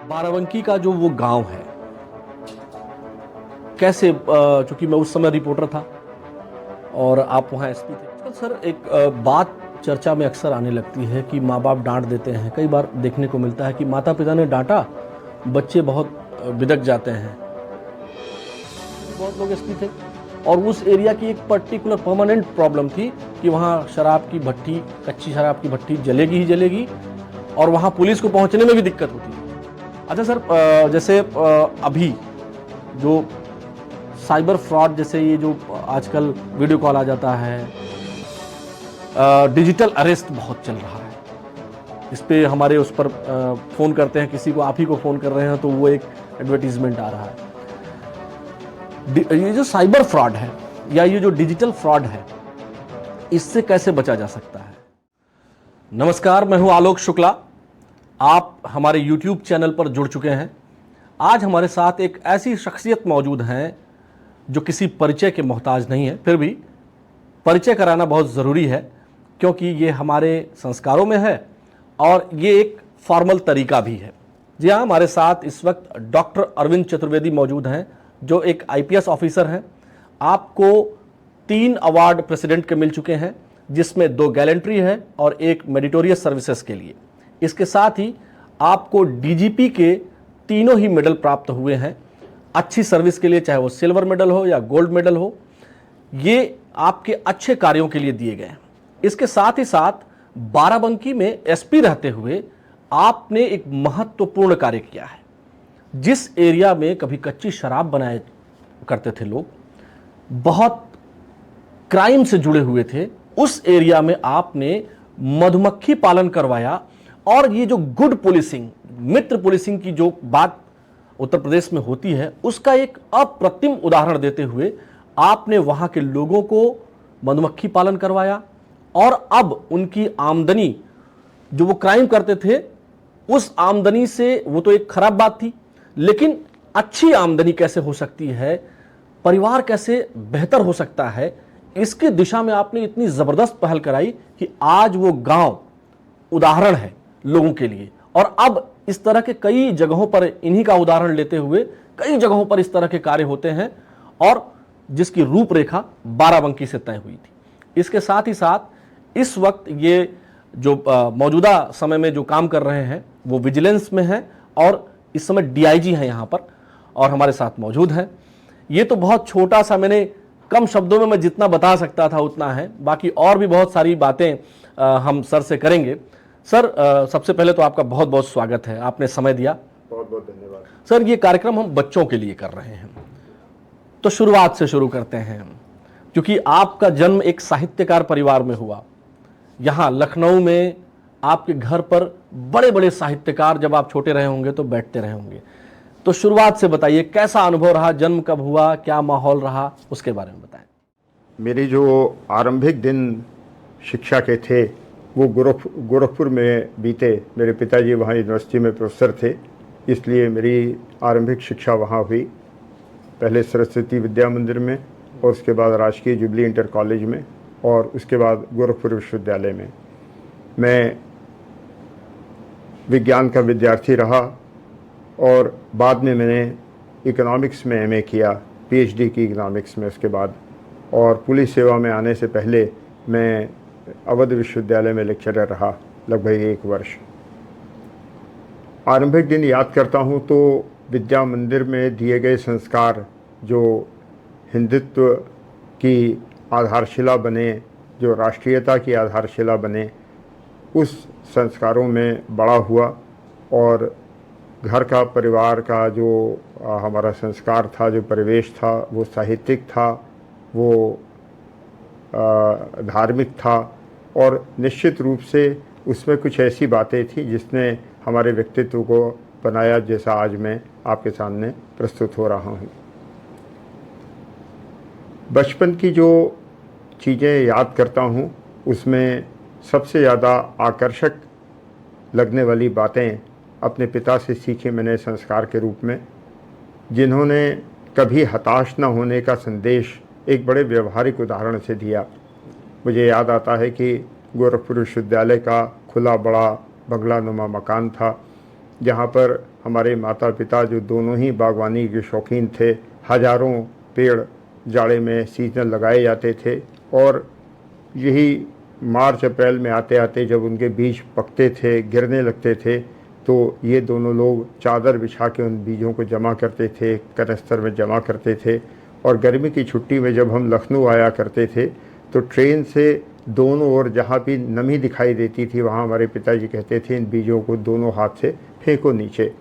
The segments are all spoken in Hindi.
बाराबंकी का जो वो गांव है, कैसे चूंकि मैं उस समय रिपोर्टर था और आप वहाँ एसपी थे। आजकल सर एक बात चर्चा में अक्सर आने लगती है कि माँ बाप डांट देते हैं। कई बार देखने को मिलता है कि माता पिता ने डांटा, बच्चे बहुत बिदक जाते हैं। बहुत लोग एसपी थे और उस एरिया की एक पर्टिकुलर परमानेंट प्रॉब्लम थी कि वहाँ शराब की भट्टी, कच्ची शराब की भट्टी जलेगी ही जलेगी और वहाँ पुलिस को पहुँचने में भी दिक्कत होती है। अच्छा सर, जैसे अभी जो साइबर फ्रॉड, जैसे ये जो आजकल वीडियो कॉल आ जाता है, डिजिटल अरेस्ट बहुत चल रहा है। इस पे हमारे उस पर फ़ोन करते हैं, किसी को आप ही को फ़ोन कर रहे हैं तो वो एक एडवर्टीजमेंट आ रहा है। ये जो साइबर फ्रॉड है या ये जो डिजिटल फ्रॉड है, इससे कैसे बचा जा सकता है? नमस्कार, मैं हूं आलोक शुक्ला। आप हमारे YouTube चैनल पर जुड़ चुके हैं। आज हमारे साथ एक ऐसी शख्सियत मौजूद हैं जो किसी परिचय के मोहताज नहीं है, फिर भी परिचय कराना बहुत ज़रूरी है क्योंकि ये हमारे संस्कारों में है और ये एक फॉर्मल तरीका भी है। जी हाँ, हमारे साथ इस वक्त डॉक्टर अरविंद चतुर्वेदी मौजूद हैं जो एक IPS ऑफिसर हैं। आपको 3 अवार्ड प्रेसिडेंट के मिल चुके हैं, जिसमें 2 गैलेंट्री है और 1 मेरिटोरियस सर्विसेज के लिए। इसके साथ ही आपको DGP के तीनों ही मेडल प्राप्त हुए हैं अच्छी सर्विस के लिए, चाहे वो सिल्वर मेडल हो या गोल्ड मेडल हो। ये आपके अच्छे कार्यों के लिए दिए गए हैं। इसके साथ ही साथ बाराबंकी में SP रहते हुए आपने एक महत्वपूर्ण कार्य किया है। जिस एरिया में कभी कच्ची शराब बनाए करते थे लोग, बहुत क्राइम से जुड़े हुए थे, उस एरिया में आपने मधुमक्खी पालन करवाया। और ये जो गुड पुलिसिंग, मित्र पुलिसिंग की जो बात उत्तर प्रदेश में होती है, उसका एक अप्रतिम उदाहरण देते हुए आपने वहां के लोगों को मधुमक्खी पालन करवाया और अब उनकी आमदनी, जो वो क्राइम करते थे, उस आमदनी से, वो तो एक खराब बात थी, लेकिन अच्छी आमदनी कैसे हो सकती है, परिवार कैसे बेहतर हो सकता है, इसकी दिशा में आपने इतनी जबरदस्त पहल कराई कि आज वो गांव उदाहरण है लोगों के लिए। और अब इस तरह के कई जगहों पर इन्हीं का उदाहरण लेते हुए कई जगहों पर इस तरह के कार्य होते हैं और जिसकी रूपरेखा बाराबंकी से तय हुई थी। इसके साथ ही साथ इस वक्त ये जो मौजूदा समय में जो काम कर रहे हैं वो विजिलेंस में हैं और इस समय DIG हैं यहाँ पर और हमारे साथ मौजूद हैं। ये तो बहुत छोटा सा, मैंने कम शब्दों में मैं जितना बता सकता था उतना है, बाकी और भी बहुत सारी बातें हम सर से करेंगे। सर, सबसे पहले तो आपका बहुत बहुत स्वागत है, आपने समय दिया, बहुत बहुत धन्यवाद। सर, ये कार्यक्रम हम बच्चों के लिए कर रहे हैं, तो शुरुआत से शुरू करते हैं। क्योंकि आपका जन्म एक साहित्यकार परिवार में हुआ, यहाँ लखनऊ में आपके घर पर बड़े बड़े साहित्यकार जब आप छोटे रहे होंगे तो बैठते रहे होंगे। तो शुरुआत से बताइए, कैसा अनुभव रहा, जन्म कब हुआ, क्या माहौल रहा, उसके बारे में बताएं। मेरी जो आरंभिक दिन शिक्षा के थे वो गोरखपुर में बीते। मेरे पिताजी वहाँ यूनिवर्सिटी में प्रोफेसर थे, इसलिए मेरी आरंभिक शिक्षा वहाँ हुई। पहले सरस्वती विद्या मंदिर में और उसके बाद राजकीय जुबली इंटर कॉलेज में और उसके बाद गोरखपुर विश्वविद्यालय में। मैं विज्ञान का विद्यार्थी रहा और बाद में मैंने इकोनॉमिक्स में MA किया, PhD की इकोनॉमिक्स में उसके बाद। और पुलिस सेवा में आने से पहले मैं अवध विश्वविद्यालय में लेक्चरर रहा लगभग 1 वर्ष। आरंभिक दिन याद करता हूँ तो विद्या मंदिर में दिए गए संस्कार जो हिंदुत्व की आधारशिला बने, जो राष्ट्रीयता की आधारशिला बने, उस संस्कारों में बड़ा हुआ। और घर का, परिवार का जो हमारा संस्कार था, जो परिवेश था, वो साहित्यिक था, वो धार्मिक था और निश्चित रूप से उसमें कुछ ऐसी बातें थी जिसने हमारे व्यक्तित्व को बनाया, जैसा आज मैं आपके सामने प्रस्तुत हो रहा हूँ। बचपन की जो चीज़ें याद करता हूँ उसमें सबसे ज़्यादा आकर्षक लगने वाली बातें अपने पिता से सीखी मैंने संस्कार के रूप में, जिन्होंने कभी हताश न होने का संदेश एक बड़े व्यवहारिक उदाहरण से दिया। मुझे याद आता है कि गोरखपुर विश्वविद्यालय का खुला बड़ा बंगला नुमा मकान था जहाँ पर हमारे माता पिता जो दोनों ही बागवानी के शौकीन थे, हजारों पेड़ जाड़े में सीजनल लगाए जाते थे और यही मार्च अप्रैल में आते आते जब उनके बीज पकते थे, गिरने लगते थे, तो ये दोनों लोग चादर बिछा के उन बीजों को जमा करते थे, कनस्तर में जमा करते थे। और गर्मी की छुट्टी में जब हम लखनऊ आया करते थे तो ट्रेन से दोनों ओर जहाँ भी नमी दिखाई देती थी वहाँ हमारे पिताजी कहते थे इन बीजों को दोनों हाथ से फेंको नीचे।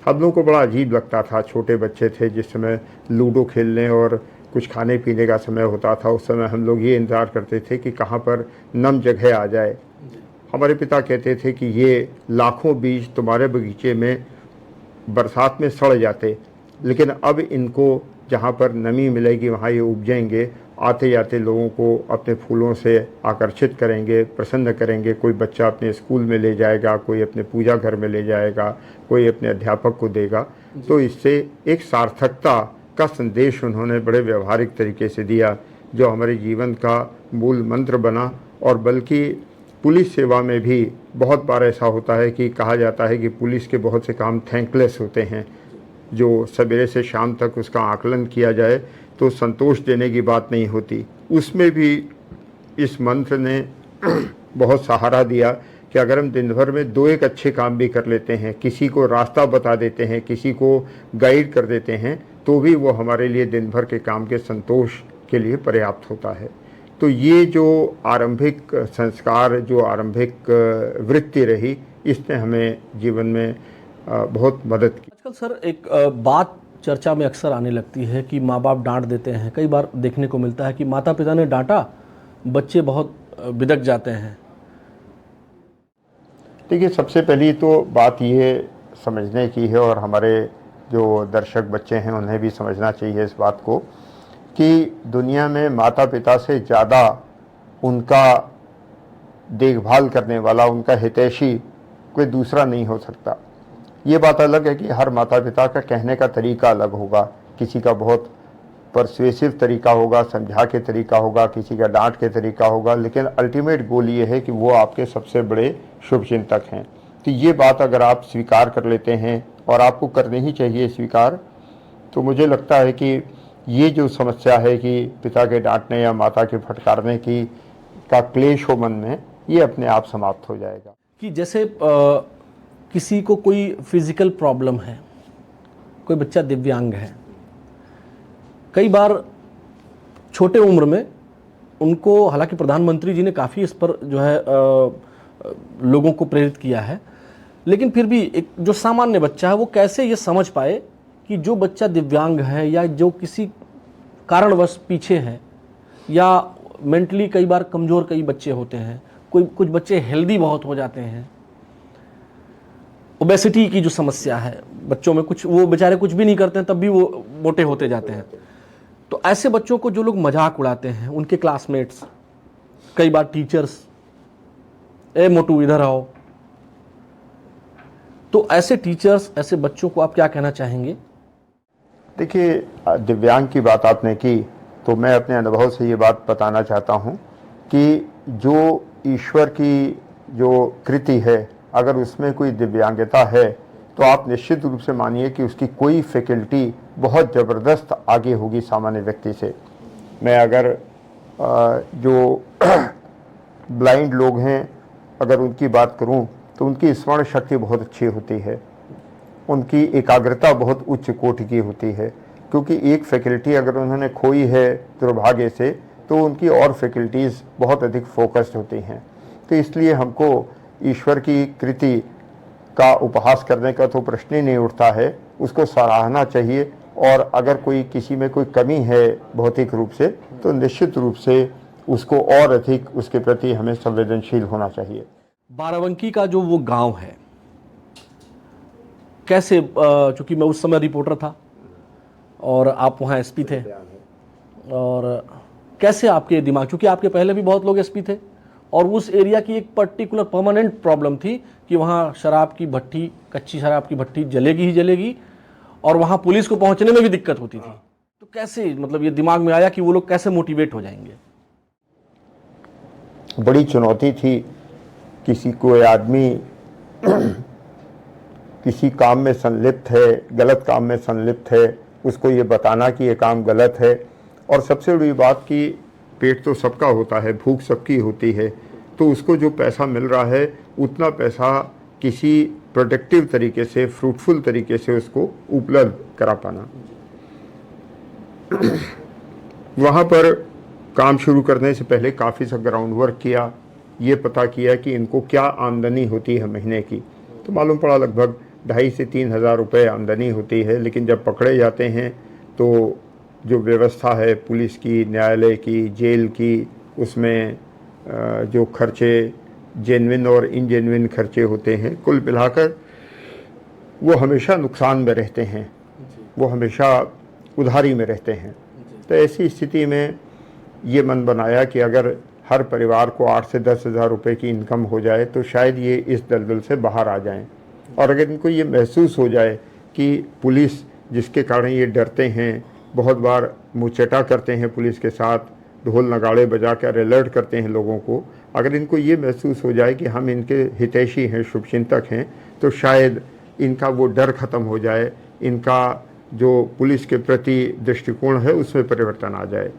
हम लोगों को बड़ा अजीब लगता था, छोटे बच्चे थे, जिस समय लूडो खेलने और कुछ खाने पीने का समय होता था उस समय हम लोग ये इंतज़ार करते थे कि कहाँ पर नम जगह आ जाए। हमारे पिता कहते थे कि ये लाखों बीज तुम्हारे बगीचे में बरसात में सड़ जाते, लेकिन अब इनको जहाँ पर नमी मिलेगी वहाँ ये उपजेंगे, आते जाते लोगों को अपने फूलों से आकर्षित करेंगे, प्रसन्न करेंगे। कोई बच्चा अपने स्कूल में ले जाएगा, कोई अपने पूजा घर में ले जाएगा, कोई अपने अध्यापक को देगा। तो इससे एक सार्थकता का संदेश उन्होंने बड़े व्यवहारिक तरीके से दिया, जो हमारे जीवन का मूल मंत्र बना। और बल्कि पुलिस सेवा में भी बहुत बार ऐसा होता है कि कहा जाता है कि पुलिस के बहुत से काम थैंकलेस होते हैं, जो सवेरे से शाम तक उसका आकलन किया जाए तो संतोष देने की बात नहीं होती। उसमें भी इस मंत्र ने बहुत सहारा दिया कि अगर हम दिन भर में दो एक अच्छे काम भी कर लेते हैं, किसी को रास्ता बता देते हैं, किसी को गाइड कर देते हैं, तो भी वो हमारे लिए दिन भर के काम के संतोष के लिए पर्याप्त होता है। तो ये जो आरंभिक संस्कार, जो आरंभिक वृत्ति रही, इसने हमें जीवन में बहुत मदद की। आजकल सर एक बात चर्चा में अक्सर आने लगती है कि माँ बाप डांट देते हैं। कई बार देखने को मिलता है कि माता पिता ने डांटा, बच्चे बहुत बिदक जाते हैं। देखिए, सबसे पहली तो बात ये समझने की है और हमारे जो दर्शक बच्चे हैं उन्हें भी समझना चाहिए इस बात को कि दुनिया में माता पिता से ज़्यादा उनका देखभाल करने वाला, उनका हितैषी कोई दूसरा नहीं हो सकता। ये बात अलग है कि हर माता पिता का कहने का तरीका अलग होगा, किसी का बहुत परसुएसिव तरीका होगा, समझा के तरीका होगा, किसी का डांट के तरीका होगा, लेकिन अल्टीमेट गोल ये है कि वो आपके सबसे बड़े शुभचिंतक हैं। तो ये बात अगर आप स्वीकार कर लेते हैं, और आपको करनी ही चाहिए स्वीकार, तो मुझे लगता है कि ये जो समस्या है कि पिता के डांटने या माता के फटकारने की का क्लेश हो मन में, ये अपने आप समाप्त हो जाएगा। कि जैसे किसी को कोई फिजिकल प्रॉब्लम है, कोई बच्चा दिव्यांग है, कई बार छोटे उम्र में उनको, हालांकि प्रधानमंत्री जी ने काफ़ी इस पर जो है लोगों को प्रेरित किया है, लेकिन फिर भी एक जो सामान्य बच्चा है वो कैसे ये समझ पाए कि जो बच्चा दिव्यांग है या जो किसी कारणवश पीछे है या मेंटली कई बार कमज़ोर कई बच्चे होते हैं, कुछ बच्चे हेल्दी बहुत हो जाते हैं, ओबेसिटी की जो समस्या है बच्चों में, कुछ वो बेचारे कुछ भी नहीं करते हैं तब भी वो मोटे होते जाते हैं। तो ऐसे बच्चों को जो लोग मजाक उड़ाते हैं, उनके क्लासमेट्स, कई बार टीचर्स, ए मोटू इधर आओ, तो ऐसे टीचर्स, ऐसे बच्चों को आप क्या कहना चाहेंगे? देखिए, दिव्यांग की बात आपने की तो मैं अपने अनुभव से ये बात बताना चाहता हूँ कि जो ईश्वर की जो कृति है, अगर उसमें कोई दिव्यांगता है तो आप निश्चित रूप से मानिए कि उसकी कोई फैकल्टी बहुत ज़बरदस्त आगे होगी सामान्य व्यक्ति से। मैं अगर जो ब्लाइंड लोग हैं अगर उनकी बात करूं तो उनकी स्मरण शक्ति बहुत अच्छी होती है, उनकी एकाग्रता बहुत उच्च कोटि की होती है, क्योंकि एक फैकल्टी अगर उन्होंने खोई है दुर्भाग्य से तो उनकी और फैकल्टीज़ बहुत अधिक फोकस्ड होती हैं। तो इसलिए हमको ईश्वर की कृति का उपहास करने का तो प्रश्न ही नहीं उठता है, उसको सराहना चाहिए। और अगर कोई किसी में कोई कमी है भौतिक रूप से तो निश्चित रूप से उसको और अधिक उसके प्रति हमें संवेदनशील होना चाहिए। बाराबंकी का जो वो गांव है, कैसे, चूंकि मैं उस समय रिपोर्टर था और आप वहाँ एसपी थे, और कैसे आपके दिमाग, चूंकि आपके पहले भी बहुत लोग एसपी थे और उस एरिया की एक पर्टिकुलर परमानेंट प्रॉब्लम थी कि वहाँ शराब की भट्टी, कच्ची शराब की भट्टी जलेगी ही जलेगी और वहाँ पुलिस को पहुँचने में भी दिक्कत होती थी। तो कैसे, मतलब ये दिमाग में आया कि वो लोग कैसे मोटिवेट हो जाएंगे? बड़ी चुनौती थी। किसी कोई आदमी किसी काम में संलिप्त है, गलत काम में संलिप्त है, उसको ये बताना कि ये काम गलत है। और सबसे बड़ी बात कि पेट तो सबका होता है, भूख सबकी होती है, तो उसको जो पैसा मिल रहा है उतना पैसा किसी प्रोडक्टिव तरीके से, फ्रूटफुल तरीके से उसको उपलब्ध करा पाना। वहाँ पर काम शुरू करने से पहले काफ़ी सा ग्राउंड वर्क किया, ये पता किया कि इनको क्या आमदनी होती है महीने की। तो मालूम पड़ा लगभग 2,500 से 3,000 रुपये आमदनी होती है। लेकिन जब पकड़े जाते हैं तो जो व्यवस्था है पुलिस की, न्यायालय की, जेल की, उसमें जो खर्चे जेन्युइन और इनजेन्युइन खर्चे होते हैं, कुल मिलाकर वो हमेशा नुकसान में रहते हैं, वो हमेशा उधारी में रहते हैं। तो ऐसी स्थिति में ये मन बनाया कि अगर हर परिवार को 8 से 10 हज़ार रुपये की इनकम हो जाए तो शायद ये इस दलदल से बाहर आ जाएं। और अगर इनको ये महसूस हो जाए कि पुलिस, जिसके कारण ये डरते हैं, बहुत बार मुँहचटा करते हैं पुलिस के साथ, ढोल नगाड़े बजा कर अलर्ट करते हैं लोगों को, अगर इनको ये महसूस हो जाए कि हम इनके हितैषी हैं, शुभचिंतक हैं, तो शायद इनका वो डर ख़त्म हो जाए, इनका जो पुलिस के प्रति दृष्टिकोण है उसमें परिवर्तन आ जाए।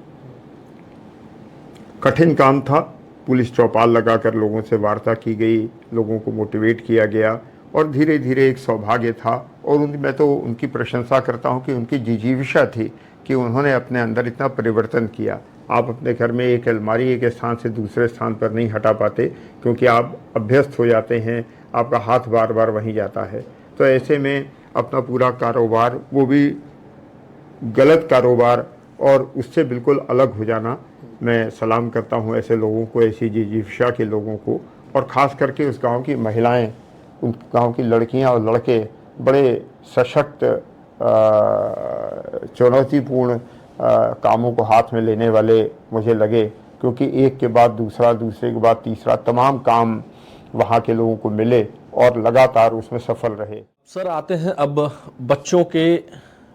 कठिन काम था, पुलिस चौपाल लगाकर लोगों से वार्ता की गई, लोगों को मोटिवेट किया गया और धीरे धीरे एक सौभाग्य था। और मैं तो उनकी प्रशंसा करता हूं कि उनकी जिजीविषा थी कि उन्होंने अपने अंदर इतना परिवर्तन किया। आप अपने घर में एक अलमारी एक स्थान से दूसरे स्थान पर नहीं हटा पाते, क्योंकि आप अभ्यस्त हो जाते हैं, आपका हाथ बार बार वहीं जाता है। तो ऐसे में अपना पूरा कारोबार, वो भी गलत कारोबार, और उससे बिल्कुल अलग हो जाना, मैं सलाम करता हूँ ऐसे लोगों को, ऐसी जिजीविषा के लोगों को। और ख़ास करके उस गांव की महिलाएं, उन गांव की लड़कियां और लड़के बड़े सशक्त, चुनौतीपूर्ण कामों को हाथ में लेने वाले मुझे लगे, क्योंकि एक के बाद दूसरा, दूसरे के बाद तीसरा तमाम काम वहाँ के लोगों को मिले और लगातार उसमें सफल रहे। सर, आते हैं अब बच्चों के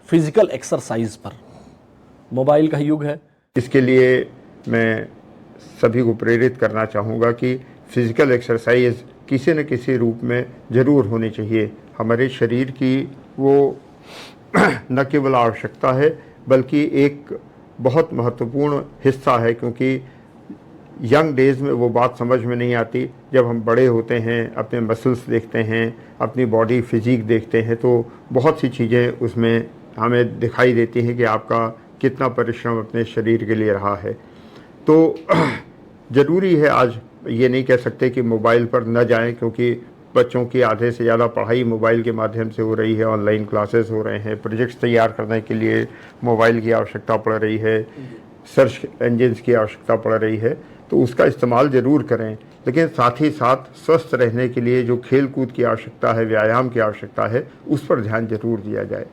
फिजिकल एक्सरसाइज पर। मोबाइल का युग है, इसके लिए मैं सभी को प्रेरित करना चाहूँगा कि फिज़िकल एक्सरसाइज किसी न किसी रूप में ज़रूर होनी चाहिए। हमारे शरीर की वो न केवल आवश्यकता है बल्कि एक बहुत महत्वपूर्ण हिस्सा है, क्योंकि यंग डेज़ में वो बात समझ में नहीं आती। जब हम बड़े होते हैं, अपने मसल्स देखते हैं, अपनी बॉडी फिजिक देखते हैं, तो बहुत सी चीज़ें उसमें हमें दिखाई देती हैं कि आपका कितना परिश्रम अपने शरीर के लिए रहा है। तो ज़रूरी है, आज ये नहीं कह सकते कि मोबाइल पर न जाएं, क्योंकि बच्चों की आधे से ज़्यादा पढ़ाई मोबाइल के माध्यम से हो रही है, ऑनलाइन क्लासेस हो रहे हैं, प्रोजेक्ट्स तैयार करने के लिए मोबाइल की आवश्यकता पड़ रही है, सर्च इंजन्स की आवश्यकता पड़ रही है, तो उसका इस्तेमाल ज़रूर करें। लेकिन साथ ही साथ स्वस्थ रहने के लिए जो खेल कूद की आवश्यकता है, व्यायाम की आवश्यकता है, उस पर ध्यान ज़रूर दिया जाए।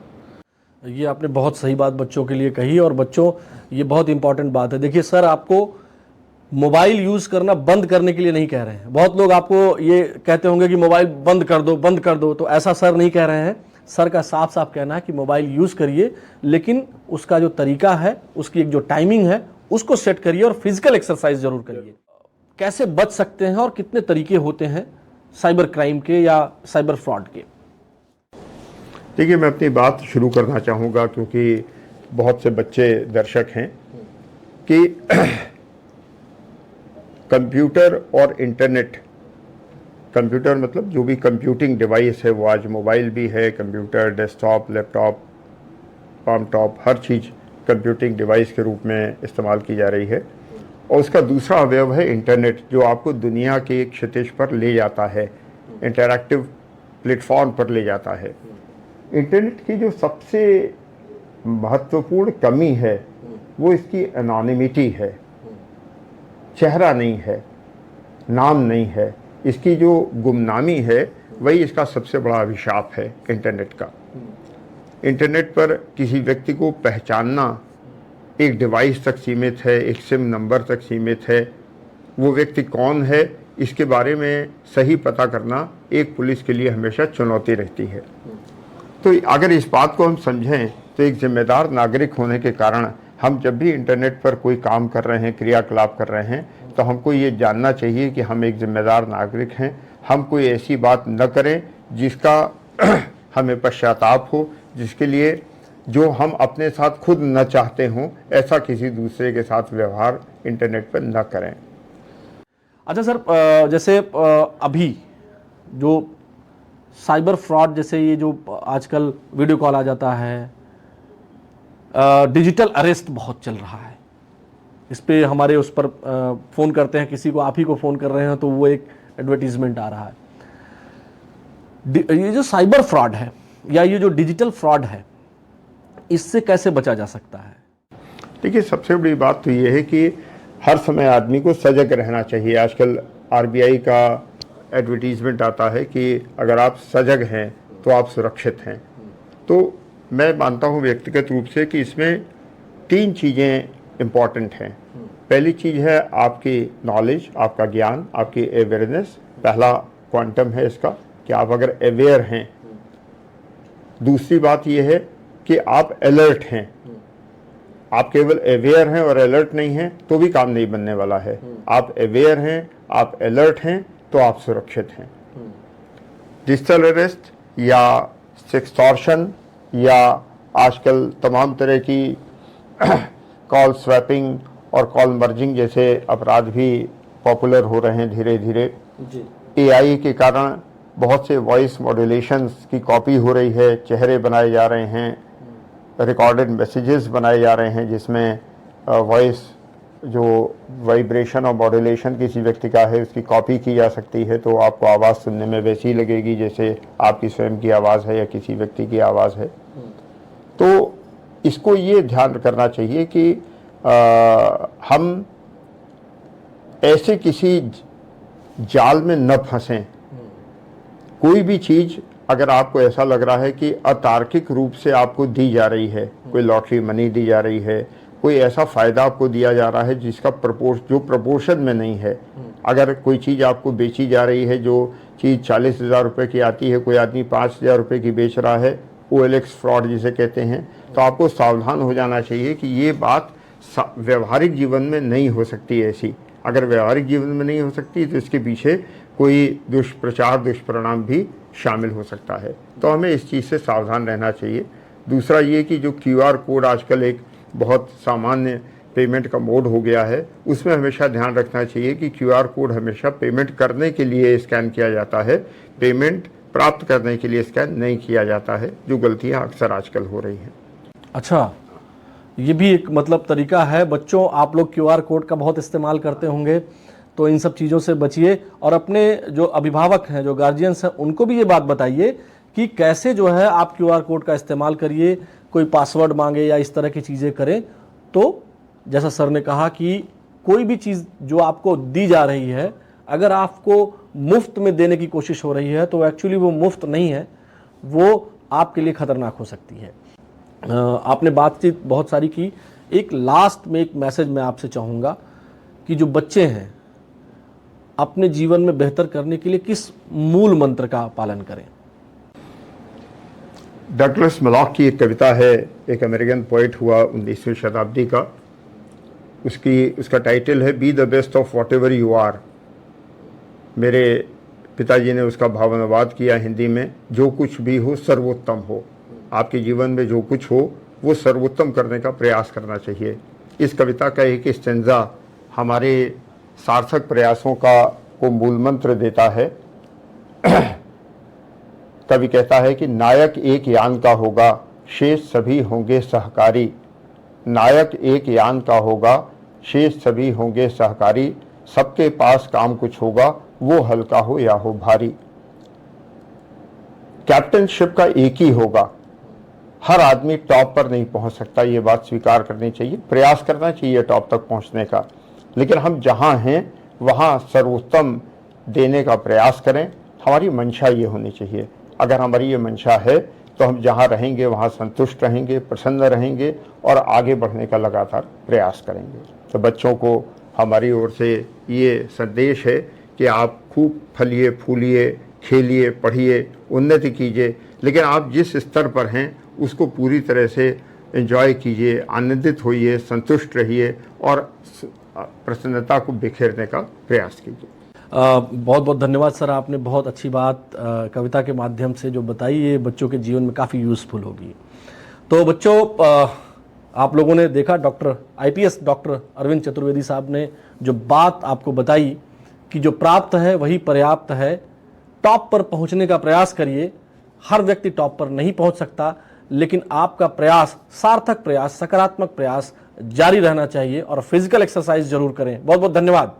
ये आपने बहुत सही बात बच्चों के लिए कही, और बच्चों, ये बहुत इंपॉर्टेंट बात है। देखिए सर, आपको मोबाइल यूज़ करना बंद करने के लिए नहीं कह रहे हैं। बहुत लोग आपको ये कहते होंगे कि मोबाइल बंद कर दो, बंद कर दो, तो ऐसा सर नहीं कह रहे हैं। सर का साफ साफ कहना है कि मोबाइल यूज़ करिए, लेकिन उसका जो तरीका है, उसकी एक जो टाइमिंग है, उसको सेट करिए और फिजिकल एक्सरसाइज जरूर करिए। कैसे बच सकते हैं और कितने तरीके होते हैं साइबर क्राइम के या साइबर फ्रॉड के? देखिए, मैं अपनी बात शुरू करना चाहूँगा, क्योंकि बहुत से बच्चे दर्शक हैं, कि कंप्यूटर और इंटरनेट, कंप्यूटर मतलब जो भी कंप्यूटिंग डिवाइस है, वो आज मोबाइल भी है, computer, desktop, laptop, palmtop, हर चीज़ कंप्यूटिंग डिवाइस के रूप में इस्तेमाल की जा रही है। और उसका दूसरा अवयव है इंटरनेट, जो आपको दुनिया के एक क्षितिज पर ले जाता है, इंटरैक्टिव प्लेटफॉर्म पर ले जाता है। इंटरनेट की जो सबसे महत्वपूर्ण कमी है वो इसकी एनोनिमिटी है, चेहरा नहीं है, नाम नहीं है, इसकी जो गुमनामी है वही इसका सबसे बड़ा अभिशाप है इंटरनेट का। इंटरनेट पर किसी व्यक्ति को पहचानना एक डिवाइस तक सीमित है, एक सिम नंबर तक सीमित है। वो व्यक्ति कौन है, इसके बारे में सही पता करना एक पुलिस के लिए हमेशा चुनौती रहती है। तो अगर इस बात को हम समझें तो एक जिम्मेदार नागरिक होने के कारण हम जब भी इंटरनेट पर कोई काम कर रहे हैं, क्रियाकलाप कर रहे हैं, तो हमको ये जानना चाहिए कि हम एक जिम्मेदार नागरिक हैं। हम कोई ऐसी बात न करें जिसका हमें पश्चाताप हो, जिसके लिए जो हम अपने साथ खुद न चाहते हों ऐसा किसी दूसरे के साथ व्यवहार इंटरनेट पर न करें। अच्छा सर, जैसे अभी जो साइबर फ्रॉड, जैसे ये जो आजकल वीडियो कॉल आ जाता है, डिजिटल अरेस्ट बहुत चल रहा है, इस पे हमारे उस पर फ़ोन करते हैं, किसी को, आप ही को फ़ोन कर रहे हैं तो वो एक एडवर्टीजमेंट आ रहा है। ये जो साइबर फ्रॉड है या ये जो डिजिटल फ्रॉड है, इससे कैसे बचा जा सकता है? देखिए, सबसे बड़ी बात तो ये है कि हर समय आदमी को सजग रहना चाहिए। आजकल आरबीआई का एडवर्टीजमेंट आता है कि अगर आप सजग हैं तो आप सुरक्षित हैं। तो मैं मानता हूँ व्यक्तिगत रूप से कि इसमें 3 चीज़ें इम्पॉर्टेंट हैं। पहली चीज़ है आपकी नॉलेज, आपका ज्ञान, आपकी अवेयरनेस। पहला क्वांटम है इसका कि आप अगर अवेयर हैं। दूसरी बात यह है कि आप अलर्ट हैं। आप केवल अवेयर हैं और अलर्ट नहीं हैं तो भी काम नहीं बनने वाला है। आप अवेयर हैं, आप अलर्ट हैं तो आप सुरक्षित हैं। डिजिटल अरेस्ट या सेक्सटॉर्शन या आजकल तमाम तरह की कॉल स्वैपिंग और कॉल मर्जिंग जैसे अपराध भी पॉपुलर हो रहे हैं धीरे धीरे। एआई के कारण बहुत से वॉइस मॉड्यूलेशंस की कॉपी हो रही है, चेहरे बनाए जा रहे हैं, रिकॉर्डेड मैसेजेस बनाए जा रहे हैं जिसमें वॉइस जो वाइब्रेशन और मॉड्यूलेशन किसी व्यक्ति का है उसकी कॉपी की जा सकती है, तो आपको आवाज़ सुनने में वैसी ही लगेगी जैसे आपकी स्वयं की आवाज़ है या किसी व्यक्ति की आवाज़ है। तो इसको ये ध्यान करना चाहिए कि हम ऐसे किसी जाल में न फंसें। कोई भी चीज़ अगर आपको ऐसा लग रहा है कि अतार्किक रूप से आपको दी जा रही है, कोई लॉटरी मनी दी जा रही है, कोई ऐसा फ़ायदा आपको दिया जा रहा है जिसका जो प्रपोर्शन में नहीं है, अगर कोई चीज़ आपको बेची जा रही है जो चीज़ 40,000 रुपये की आती है, कोई आदमी 5,000 रुपये की बेच रहा है, OLX फ्रॉड जिसे कहते हैं, तो आपको सावधान हो जाना चाहिए कि ये बात व्यवहारिक जीवन में नहीं हो सकती ऐसी। अगर व्यवहारिक जीवन में नहीं हो सकती तो इसके पीछे कोई दुष्प्रचार, दुष्परिणाम भी शामिल हो सकता है। तो हमें इस चीज़ से सावधान रहना चाहिए। दूसरा ये कि जो QR कोड आजकल एक बहुत सामान्य पेमेंट का मोड हो गया है, उसमें हमेशा ध्यान रखना चाहिए कि QR कोड हमेशा पेमेंट करने के लिए स्कैन किया जाता है, पेमेंट प्राप्त करने के लिए स्कैन नहीं किया जाता है, जो गलतियाँ अक्सर आजकल हो रही हैं। अच्छा, ये भी एक मतलब तरीका है। बच्चों, आप लोग QR कोड का बहुत इस्तेमाल करते होंगे, तो इन सब चीज़ों से बचिए और अपने जो अभिभावक हैं, जो गार्जियंस हैं, उनको भी ये बात बताइए कि कैसे जो है आप QR कोड का इस्तेमाल करिए। कोई पासवर्ड मांगे या इस तरह की चीज़ें करें तो जैसा सर ने कहा कि कोई भी चीज़ जो आपको दी जा रही है, अगर आपको मुफ्त में देने की कोशिश हो रही है तो एक्चुअली वो मुफ्त नहीं है, वो आपके लिए ख़तरनाक हो सकती है। आपने बातचीत बहुत सारी की। एक लास्ट में एक मैसेज मैं आपसे चाहूँगा कि जो बच्चे हैं अपने जीवन में बेहतर करने के लिए किस मूल मंत्र का पालन करें? डगलस मलाक की एक कविता है, एक अमेरिकन पोइट हुआ 19वीं शताब्दी का। उसका टाइटल है be the best of whatever you are. मेरे पिताजी ने उसका भावानुवाद किया हिंदी में, जो कुछ भी हो सर्वोत्तम हो। आपके जीवन में जो कुछ हो वो सर्वोत्तम करने का प्रयास करना चाहिए। इस कविता का एक स्टेंजा हमारे सार्थक प्रयासों को मूल मंत्र देता है। कवि कहता है कि नायक एक यान का होगा, शेष सभी होंगे सहकारी। नायक एक यान का होगा, शेष सभी होंगे सहकारी। सबके पास काम कुछ होगा, वो हल्का हो या हो भारी। कैप्टनशिप का एक ही होगा। हर आदमी टॉप पर नहीं पहुंच सकता, ये बात स्वीकार करनी चाहिए। प्रयास करना चाहिए टॉप तक पहुंचने का, लेकिन हम जहां हैं वहां सर्वोत्तम देने का प्रयास करें। हमारी मंशा ये होनी चाहिए। अगर हमारी ये मंशा है तो हम जहां रहेंगे वहां संतुष्ट रहेंगे, प्रसन्न रहेंगे और आगे बढ़ने का लगातार प्रयास करेंगे। तो बच्चों को हमारी ओर से ये संदेश है कि आप खूब फलिए फूलिए, खेलिए, पढ़िए, उन्नति कीजिए, लेकिन आप जिस स्तर पर हैं उसको पूरी तरह से एंजॉय कीजिए, आनंदित होइए, संतुष्ट रहिए और प्रसन्नता को बिखेरने का प्रयास कीजिए। बहुत बहुत धन्यवाद सर, आपने बहुत अच्छी बात कविता के माध्यम से जो बताई, ये बच्चों के जीवन में काफ़ी यूज़फुल होगी। तो बच्चों, आप लोगों ने देखा doctor IPS doctor Arvind Chaturvedi साहब ने जो बात आपको बताई कि जो प्राप्त है वही पर्याप्त है। टॉप पर पहुंचने का प्रयास करिए। हर व्यक्ति टॉप पर नहीं पहुंच सकता, लेकिन आपका प्रयास, सार्थक प्रयास, सकारात्मक प्रयास जारी रहना चाहिए और फिजिकल एक्सरसाइज जरूर करें। बहुत बहुत धन्यवाद।